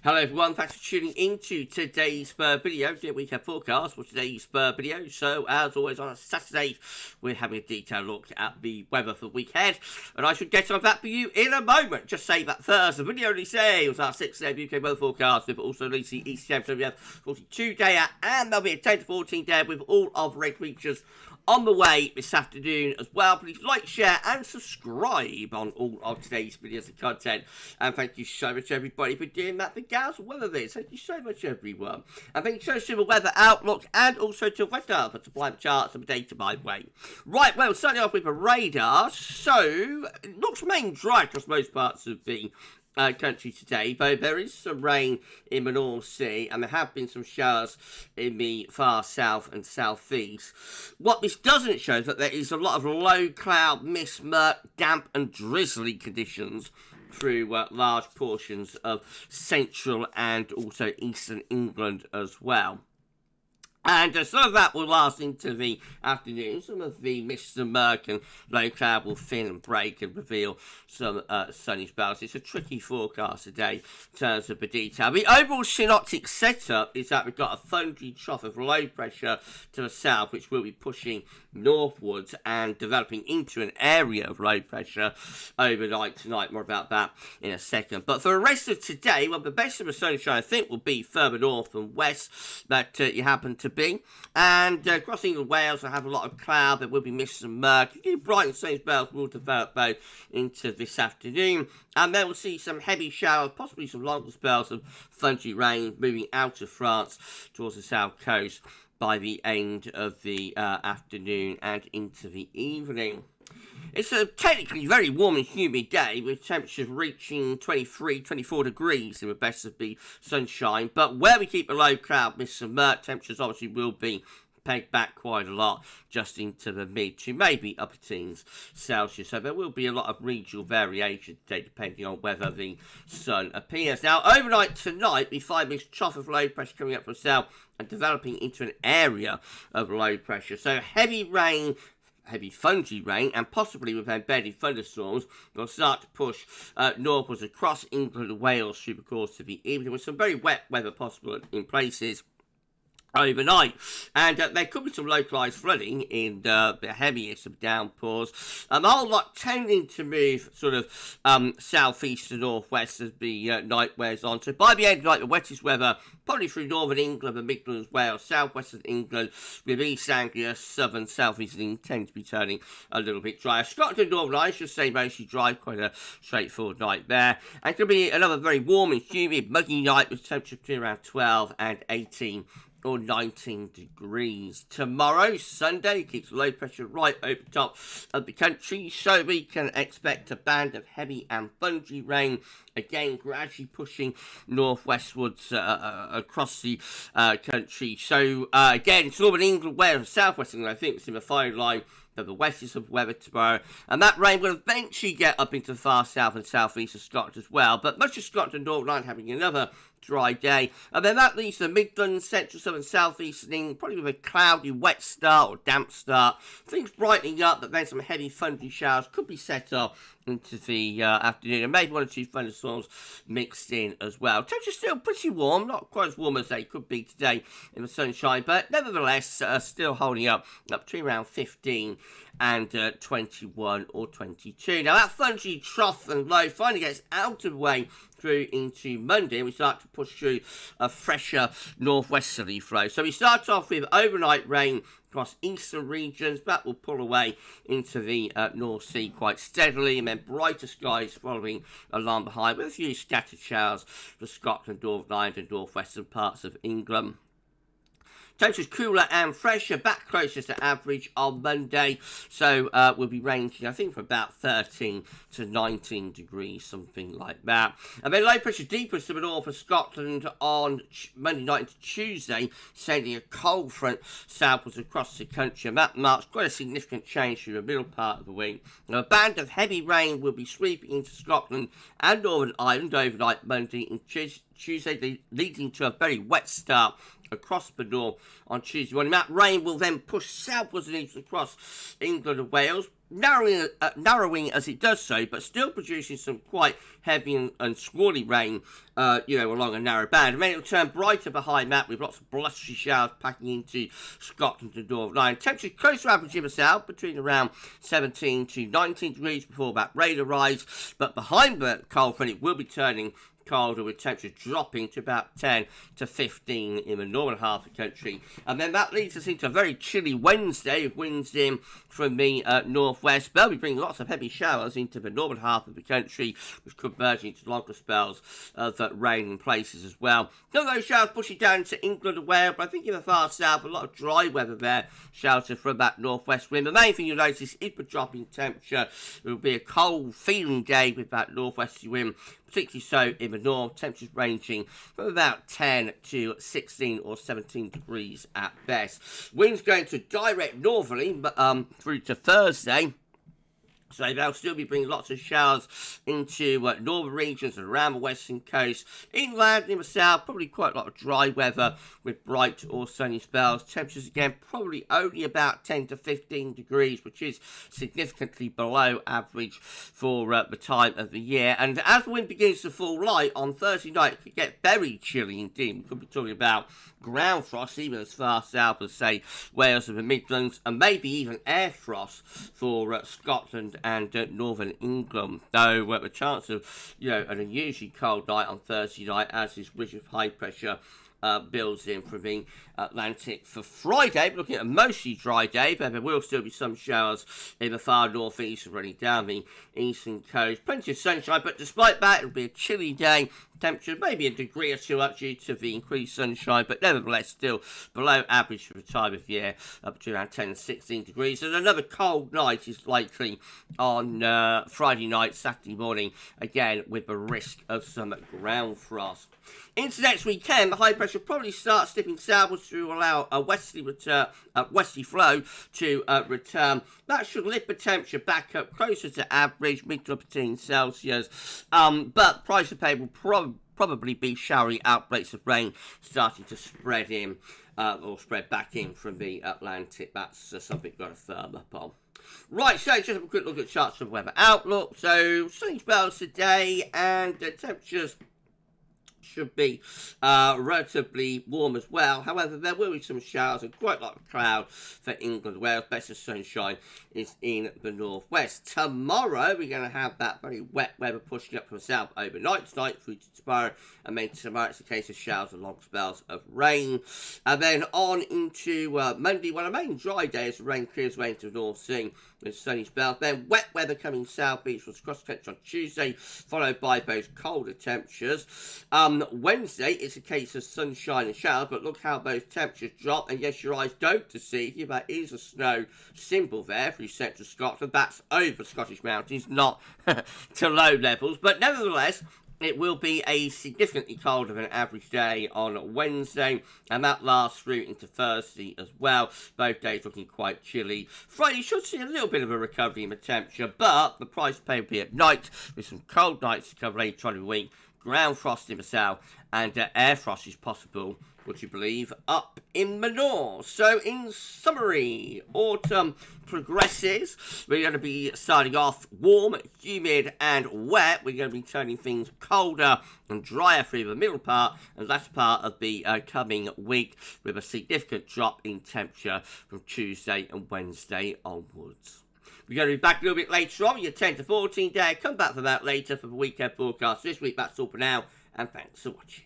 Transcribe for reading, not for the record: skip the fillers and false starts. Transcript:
Hello everyone, thanks for tuning into today's video, the weekend forecast for today's video. So as always on a Saturday, we're having a detailed look at the weather for the weekend, and I should get on that for you in a moment. Just say that first, the video only say it was our 6-day UK weather forecast, with also released the ECM, so we have 42 day and there'll be a 10 to 14 day with all of red features on the way this afternoon as well. Please like, share and subscribe on all of today's videos and content, and thank you so much everybody for doing that. The GavsWeatherVids, thank you so much everyone, and thank you so much to the weather outlook and also to weather for supply the charts and the data by the way. Right, well, starting off with a radar, so it looks to remain dry across most parts of the country today, though there is some rain in the North Sea and there have been some showers in the far south and southeast. What this doesn't show is that there is a lot of low cloud, mist, murk, damp and drizzly conditions through large portions of central and also eastern England as well. And some of that will last into the afternoon. Some of the mist and murk and low cloud will thin and break and reveal some sunny spells. It's a tricky forecast today in terms of the detail. The overall synoptic setup is that we've got a thundery trough of low pressure to the south, which will be pushing northwards and developing into an area of low pressure overnight tonight. More about that in a second. But for the rest of today, well, the best of the sunshine I think will be further north and west that you happen to be, and across England, Wales will have a lot of cloud. There will be mist and murk. Bright and sunny spells will develop though into this afternoon, and then we'll see some heavy showers, possibly some longer spells of thundery rain moving out of France towards the south coast by the end of the afternoon and into the evening. It's a technically very warm and humid day, with temperatures reaching 23, 24 degrees in the best of the sunshine. But where we keep a low cloud, mist and murk, temperatures obviously will be pegged back quite a lot, just into the mid to maybe upper teens Celsius. So there will be a lot of regional variation today, depending on whether the sun appears. Now, overnight tonight, we find this trough of low pressure coming up from the south and developing into an area of low pressure. So heavy rain, heavy thundery rain, and possibly with embedded thunderstorms, will start to push northwards across England and Wales through the course of the evening, with some very wet weather possible in places overnight, and there could be some localised flooding in the heaviest of downpours. The whole lot tending to move sort of southeast to northwest as the night wears on. So by the end of the night, the wettest weather probably through northern England, the Midlands, Wales, southwestern England, with East Anglia, southern, southeastern England tend to be turning a little bit drier. Scotland and Northern Ireland, I should say, mostly dry, quite a straightforward night there. And it could be another very warm and humid, muggy night with temperatures between around 12 and 18 or 19 degrees. Tomorrow, Sunday, keeps low pressure right over the top of the country, so we can expect a band of heavy and thundery rain, again gradually pushing northwestwards across the country. So again, it's northern England, Wales, southwest England, I think it's in the final line of the westest of weather tomorrow, and that rain will eventually get up into the far south and southeast of Scotland as well. But much of Scotland and Northern Ireland having another dry day, and then that leaves the Midlands, central, southern, southeastern England probably with a cloudy, wet start or damp start. Things brightening up, but then some heavy thundery showers could be set off into the afternoon, and maybe one or two thunderstorms mixed in as well. Temperatures still pretty warm, not quite as warm as they could be today in the sunshine, but nevertheless still holding up between around 15 and 21 or 22. Now that thundery trough and low finally gets out of the way through into Monday, and we start to push through a fresher northwesterly flow. So we start off with overnight rain across eastern regions, that will pull away into the North Sea quite steadily, and then brighter skies following along behind, with a few scattered showers for Scotland, Northern Ireland and northwestern parts of England. Temperatures cooler and fresher, back closer to average on Monday, so we'll be ranging, I think, from about 13 to 19 degrees, something like that. And then low pressure deeper to the north of Scotland on Monday night into Tuesday, sending a cold front southwards across the country, and that marks quite a significant change through the middle part of the week. Now, a band of heavy rain will be sweeping into Scotland and Northern Ireland overnight Monday and Tuesday, leading to a very wet start across the north on Tuesday morning. That rain will then push southwards and east across England and Wales, narrowing as it does so, but still producing some quite heavy and squally rain, along a narrow band. And then it'll turn brighter behind that with lots of blustery showers packing into Scotland and Northern Ireland. Temperatures close to average in the south, between around 17 to 19 degrees before that rain arrives. But behind the cold front, it will be turning colder, with temperatures dropping to about 10 to 15 in the northern half of the country. And then that leads us into a very chilly Wednesday, with winds in from the northwest. They'll be bringing lots of heavy showers into the northern half of the country, which could merge into longer spells of rain in places as well. Some of those showers pushing down into England and Wales, but I think in the far south, a lot of dry weather there, sheltered from that northwest wind. The main thing you'll notice is the drop in temperature. It will be a cold feeling day with that northwesterly wind, particularly so in the north, temperatures ranging from about 10 to 16 or 17 degrees at best. Winds going to direct northerly through to Thursday. So they'll still be bringing lots of showers into northern regions and around the western coast. Inland in the south, probably quite a lot of dry weather with bright or sunny spells. Temperatures again probably only about 10 to 15 degrees, which is significantly below average for the time of the year. And as the wind begins to fall light on Thursday night, it could get very chilly indeed. We could be talking about ground frost even as far south as, say, Wales and the Midlands, and maybe even air frost for Scotland and northern England, though the chance of an unusually cold night on Thursday night as this ridge of high pressure builds in from the Atlantic. For Friday, we're looking at a mostly dry day, but there will still be some showers in the far northeast running down the eastern coast. Plenty of sunshine, but despite that, it'll be a chilly day. Temperature maybe a degree or two up due to the increased sunshine, but nevertheless still below average for the time of year, up to around 10 and 16 degrees. And another cold night is likely on Friday night, Saturday morning, again with the risk of some ground frost. Into next weekend, the high pressure will probably start slipping southwards to allow a westerly flow to return. That should lift the temperature back up closer to average, mid to upper teens Celsius. But price of pay will probably be showery outbreaks of rain starting to spread in or spread back in from the Atlantic. That's something you've got to firm up on. Right, so just have a quick look at charts of weather outlook. So sunny spells today, and temperatures should be relatively warm as well. However, there will be some showers and quite a lot of cloud for England, Wales. Better sunshine is in the northwest. Tomorrow, we're going to have that very wet weather pushing up from the south overnight tonight through to tomorrow. And then tomorrow, it's a case of showers and long spells of rain. And then on into Monday, a main dry day as the rain clears away into the North Sea with sunny spells. Then wet weather coming south east from cross country on Tuesday, followed by those colder temperatures. Wednesday, it's a case of sunshine and showers, but look how those temperatures drop. And yes, your eyes don't deceive you. That is a snow symbol there through central Scotland. That's over Scottish mountains, not to low levels. But nevertheless, it will be a significantly colder than average day on Wednesday, and that lasts through into Thursday as well. Both days looking quite chilly. Friday should see a little bit of a recovery in the temperature, but the price pay will be at night, with some cold nights to come later on in the week. Ground frost in the south, and air frost is possible, would you believe, up in the north. So in summary, autumn progresses. We're going to be starting off warm, humid and wet. We're going to be turning things colder and drier through the middle part and latter part of the coming week, with a significant drop in temperature from Tuesday and Wednesday onwards. We're going to be back a little bit later on, your 10 to 14 day. Come back for that later for the weekend forecast this week. That's all for now, and thanks for watching.